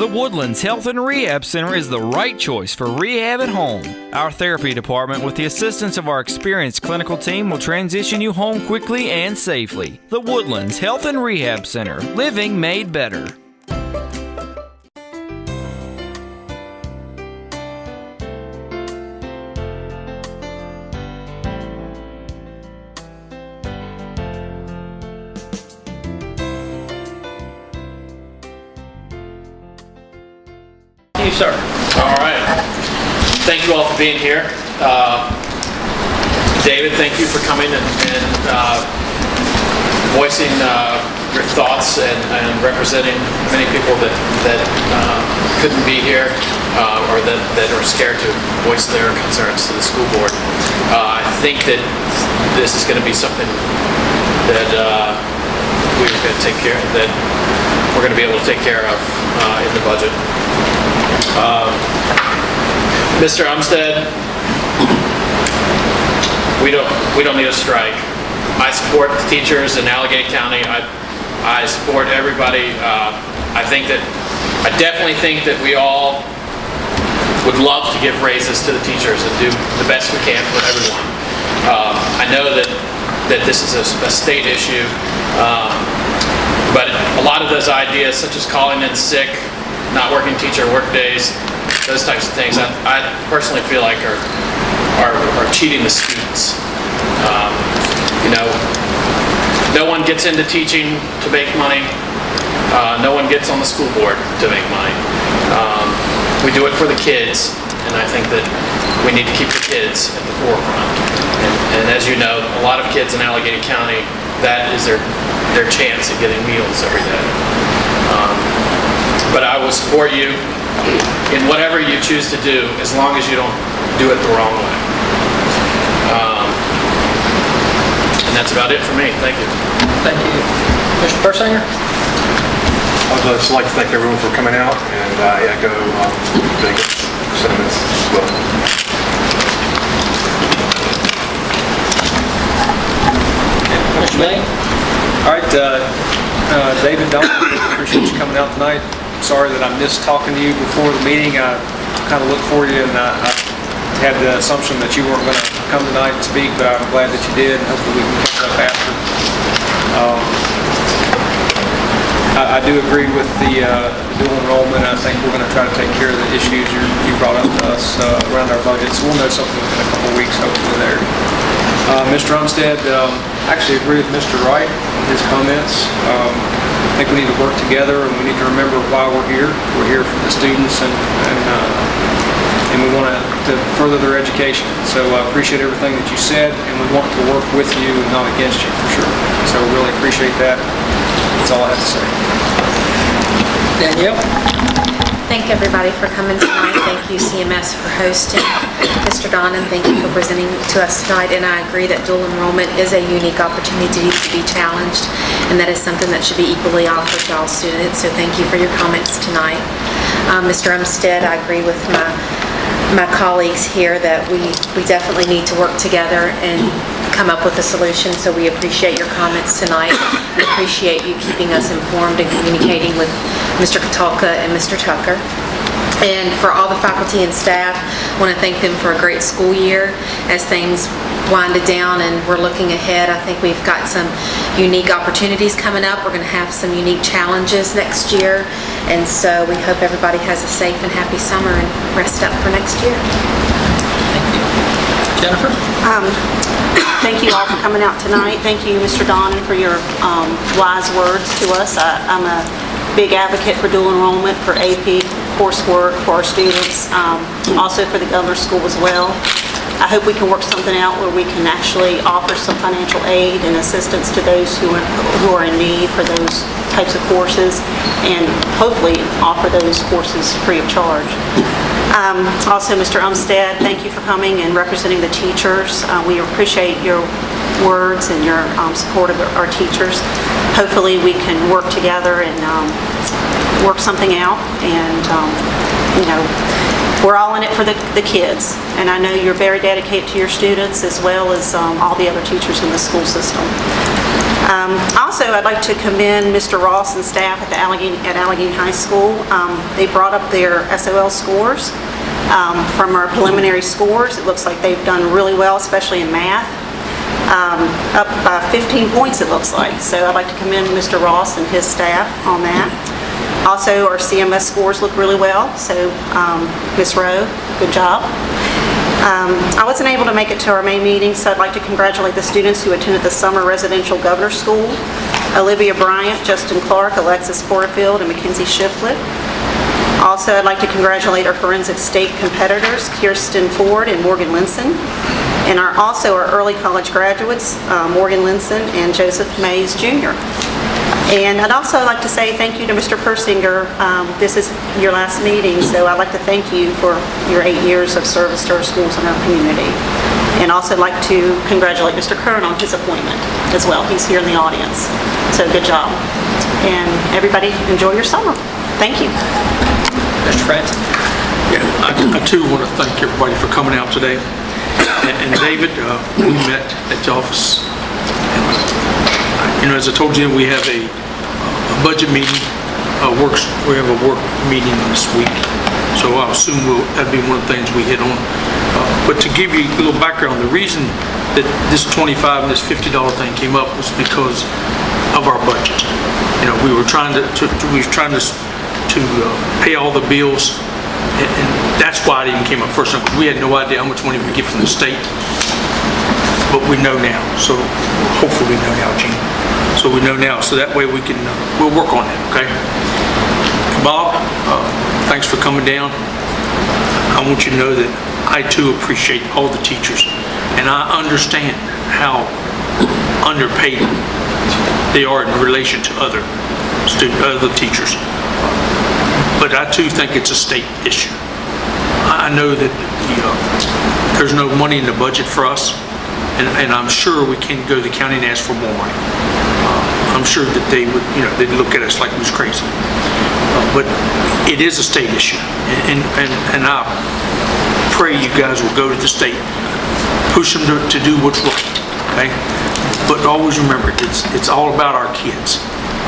The Woodlands Health and Rehab Center is the right choice for rehab at home. Our therapy department, with the assistance of our experienced clinical team, will transition you home quickly and safely. The Woodlands Health and Rehab Center, living made better. You, sir. All right. Thank you all for being here. David, thank you for coming and voicing your thoughts and representing many people that couldn't be here or that are scared to voice their concerns to the school board. I think that this is going to be something that we're going to take care of, that we're going to be able to take care of in the budget. Mr. Umstead, we don't need a strike. I support the teachers in Alleghany County. I support everybody. I definitely think that we all would love to give raises to the teachers and do the best we can for everyone. I know that this is a state issue, but a lot of those ideas, such as calling in sick, not working teacher work days, those types of things, I personally feel like are cheating the students. No one gets into teaching to make money. No one gets on the school board to make money. We do it for the kids, and I think that we need to keep the kids at the forefront. And as you know, a lot of kids in Alleghany County, that is their chance of getting meals every day. But I will support you in whatever you choose to do, as long as you don't do it the wrong way. And that's about it for me. Thank you. Thank you. Mr. Persinger? I'd just like to thank everyone for coming out and echo Jacob's sentiments as well. Mr. May? All right, David, Don, appreciate you coming out tonight. Sorry that I missed talking to you before the meeting. I kind of looked for you, and I had the assumption that you weren't going to come tonight and speak, but I'm glad that you did, and hopefully we can catch up after. I do agree with the dual enrollment. I think we're going to try to take care of the issues you brought up to us around our budget, so we'll know something within a couple of weeks, hopefully there. Mr. Umstead, I actually agree with Mr. Wright on his comments. I think we need to work together, and we need to remember why we're here. We're here for the students, and we want to further their education. So I appreciate everything that you said, and we want to work with you and not against you, for sure. So really appreciate that. That's all I have to say. Danielle? Thank everybody for coming tonight. Thank you, CMS, for hosting. Mr. Donnan, thank you for presenting to us tonight. And I agree that dual enrollment is a unique opportunity to be challenged, and that is something that should be equally offered to all students. So thank you for your comments tonight. Mr. Umstead, I agree with my colleagues here that we definitely need to work together and come up with a solution, so we appreciate your comments tonight. We appreciate you keeping us informed and communicating with Mr. Kotulka and Mr. Tucker. And for all the faculty and staff, I want to thank them for a great school year. As things winded down and we're looking ahead, I think we've got some unique opportunities coming up. We're going to have some unique challenges next year, and so we hope everybody has a safe and happy summer and rest up for next year. Thank you. Jennifer? Thank you all for coming out tonight. Thank you, Mr. Donnan, for your wise words to us. I'm a big advocate for dual enrollment, for AP coursework for our students, also for the governor's school as well. I hope we can work something out where we can actually offer some financial aid and assistance to those who are in need for those types of courses, and hopefully offer those courses free of charge. Also, Mr. Umstead, thank you for coming and representing the teachers. We appreciate your words and your support of our teachers. Hopefully we can work together and work something out, and we're all in it for the kids, and I know you're very dedicated to your students as well as all the other teachers in the school system. Also, I'd like to commend Mr. Ross and staff at Alleghany High School. They brought up their SOL scores. From our preliminary scores, it looks like they've done really well, especially in math. Up by 15 points, it looks like. So I'd like to commend Mr. Ross and his staff on that. Also, our CMS scores look really well, so Ms. Rowe, good job. I wasn't able to make it to our May meeting, so I'd like to congratulate the students who attended the Summer Residential Governor School: Olivia Bryant, Justin Clark, Alexis Porterfield, and Mackenzie Shiflett. Also, I'd like to congratulate our forensic state competitors, Kirsten Ford and Morgan Linson, and also our early college graduates, Morgan Linson and Joseph Mays Jr. And I'd also like to say thank you to Mr. Persinger. This is your last meeting, so I'd like to thank you for your 8 years of service to our schools and our community. And also like to congratulate Mr. Kern on his appointment as well. He's here in the audience. So good job. And everybody enjoy your summer. Thank you. Mr. France? Yeah, I too want to thank everybody for coming out today. And David, we met at the office. You know, as I told you, we have a budget meeting. We have a work meeting this week, so I assume that'd be one of the things we hit on. But to give you a little background, the reason that this $25 and this $50 thing came up was because of our budget. You know, we were trying to pay all the bills, and that's why it even came up first. We had no idea how much money we get from the state, but we know now. So hopefully we know now, Gene. So we know now, so that way we can we'll work on it. Okay, Bob, thanks for coming down. I want you to know that I too appreciate all the teachers, and I understand how underpaid they are in relation to other teachers. But I too think it's a state issue. I know that there's no money in the budget for us, and I'm sure we can go to the county and ask for more money. I'm sure that they would, they'd look at us like we was crazy. But it is a state issue, and I pray you guys will go to the state, push them to do what's right, okay? But always remember, it's all about our kids.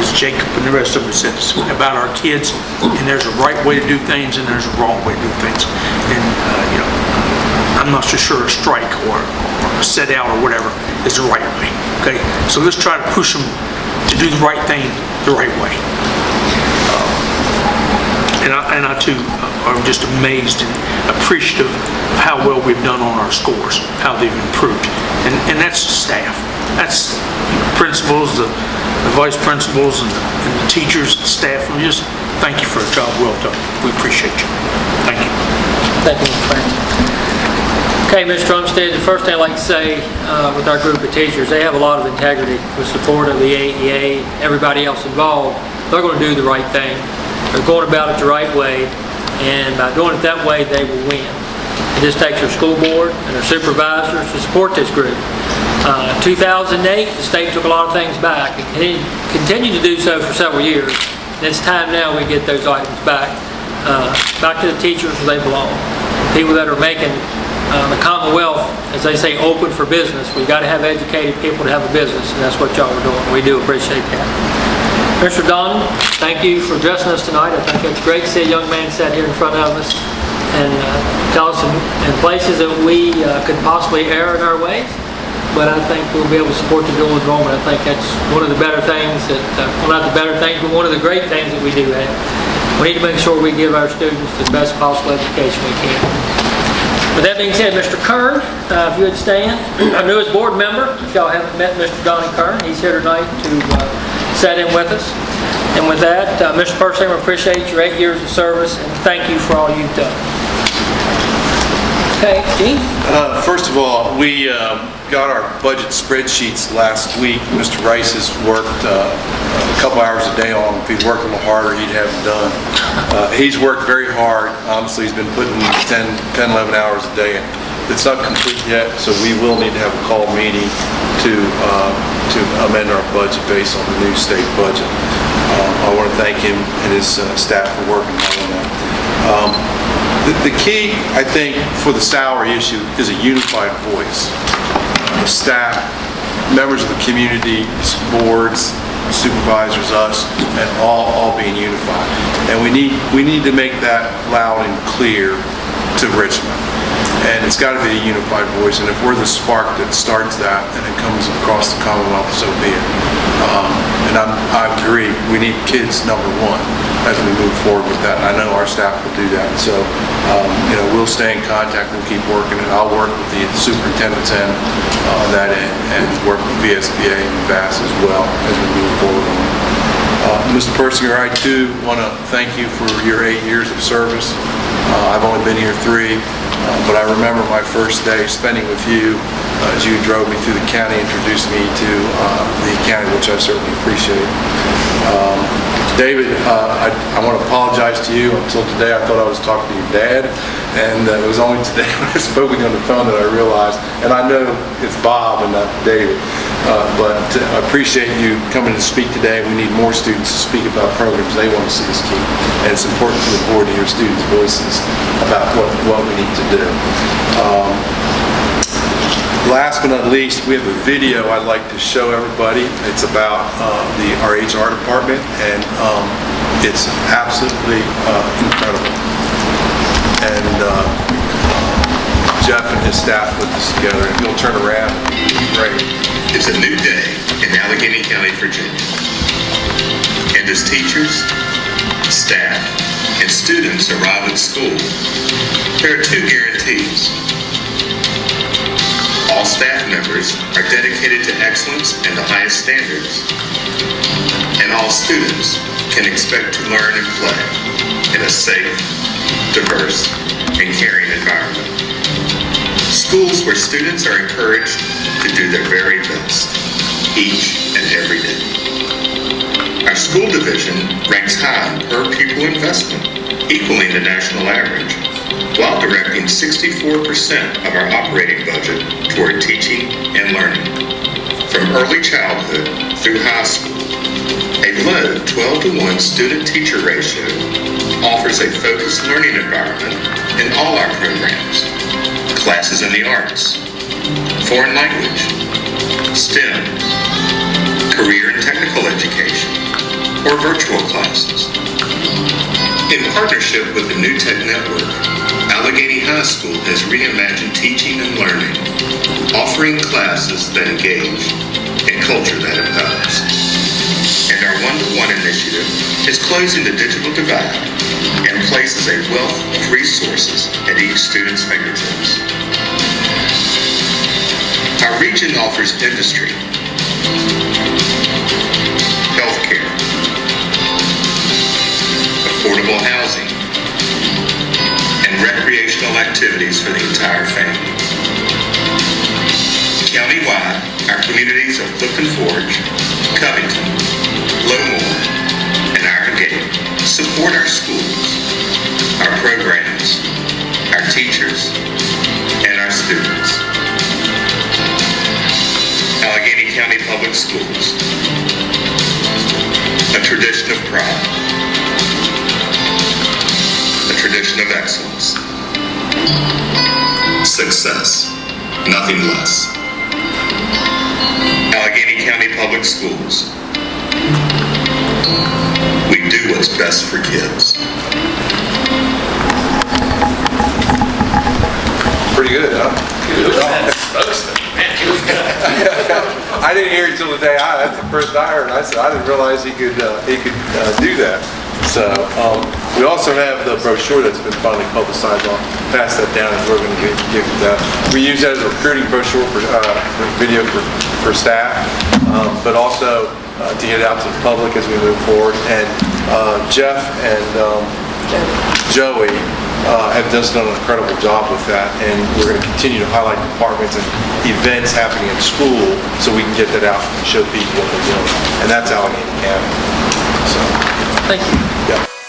As Jacob and the rest of us said, it's about our kids, and there's a right way to do things and there's a wrong way to do things. And I'm not so sure a strike or a set out or whatever is the right way. Okay, so let's try to push them to do the right thing the right way. And I too am just amazed and appreciative of how well we've done on our scores, how they've improved, and that's the staff, that's principals, the vice principals, and the teachers, the staff. And just thank you for a job well done. We appreciate you. Thank you. Thank you, Mr. France. Okay, Mr. Umstead, the first thing I'd like to say with our group of teachers, they have a lot of integrity with support of the AEA, everybody else involved. They're going to do the right thing. They're going about it the right way, and by doing it that way, they will win. It just takes our school board and our supervisors to support this group. 2008, the state took a lot of things back and continued to do so for several years. And it's time now we get those items back to the teachers where they belong. People that are making the Commonwealth, as they say, open for business. We've got to have educated people to have a business, and that's what y'all are doing. We do appreciate that. Mr. Donald, thank you for addressing us tonight. I think it's great to see a young man sat here in front of us and tell us in places that we could possibly err in our ways. But I think we'll be able to support the dual enrollment. I think that's one of the better things well, not the better things, but one of the great things that we do have. We need to make sure we give our students the best possible education we can. With that being said, Mr. Kern, if you would stand, our newest board member. If y'all haven't met Mr. Donnie Kern, he's here tonight to sit in with us. And with that, Mr. Persinger, we appreciate your 8 years of service and thank you for all you've done. Okay, Gene? First of all, we got our budget spreadsheets last week. Mr. Rice has worked a couple hours a day on them. If he'd worked a little harder, he'd have them done. He's worked very hard. Honestly, he's been putting 10, 11 hours a day in. It's not complete yet, so we will need to have a call meeting to amend our budget based on the new state budget. I want to thank him and his staff for working hard on that. The key, I think, for the salary issue is a unified voice. The staff, members of the community, boards, supervisors, us, and all being unified. And we need to make that loud and clear to Richmond. And it's got to be a unified voice, and if we're the spark that starts that and it comes across the Commonwealth, so be it. And I agree, we need kids number one as we move forward with that, and I know our staff will do that. So, we'll stay in contact, we'll keep working, and I'll work with the superintendent's end on that end, and work with VSBA and VAS as well as we move forward on it. Mr. Persinger, I do want to thank you for your 8 years of service. I've only been here 3, but I remember my first day spending with you as you drove me through the county, introduced me to the county, which I certainly appreciate. David, I want to apologize to you. Until today, I thought I was talking to your dad, and it was only today when I spoke with you on the phone that I realized, and I know it's Bob and not David, but I appreciate you coming to speak today. We need more students to speak about programs they want to see us keep, and it's important to the board to hear students' voices about what we need to do. Last but not least, we have a video I'd like to show everybody. It's about our HR department, and it's absolutely incredible. And Jeff and his staff put this together, and he'll turn around. Great. It's a new day in Alleghany County, Virginia. And as teachers, staff, and students arrive at school, there are 2 guarantees. All staff members are dedicated to excellence and the highest standards. And all students can expect to learn and play in a safe, diverse, and caring environment. Schools where students are encouraged to do their very best, each and every day. Our school division ranks high in per pupil investment, equaling the national average, while directing 64% of our operating budget toward teaching and learning. From early childhood through high school, a low 12-to-1 student-teacher ratio offers a focused learning environment in all our programs. Classes in the arts, foreign language, STEM, career and technical education, or virtual classes. In partnership with the New Tech Network, Alleghany High School has reimagined teaching and learning, offering classes that engage and culture that empowers. And our one-to-one initiative is closing the digital divide and places a wealth of resources at each student's fingertips. Our region offers industry, healthcare, affordable housing, and recreational activities for the entire family. Countywide, our communities of Clifton Forge, Covington, Lowmore, and Iron Gate support our schools, our programs, our teachers, and our students. Alleghany County Public Schools, a tradition of pride, a tradition of excellence, success, nothing less. Alleghany County Public Schools. We do what's best for kids. Pretty good, huh? I didn't hear it till the day that's the first I heard. I said I didn't realize he could do that. So we also have the brochure that's been finally publicized. I'll pass that down, and we're going to give it that. We use that as a recruiting brochure for video for staff, but also to get it out to the public as we move forward. And Jeff and Joey have just done an incredible job with that, and we're going to continue to highlight departments and events happening in school so we can get that out and show people what they're doing. And that's Alleghany County. So, Thank you. yeah.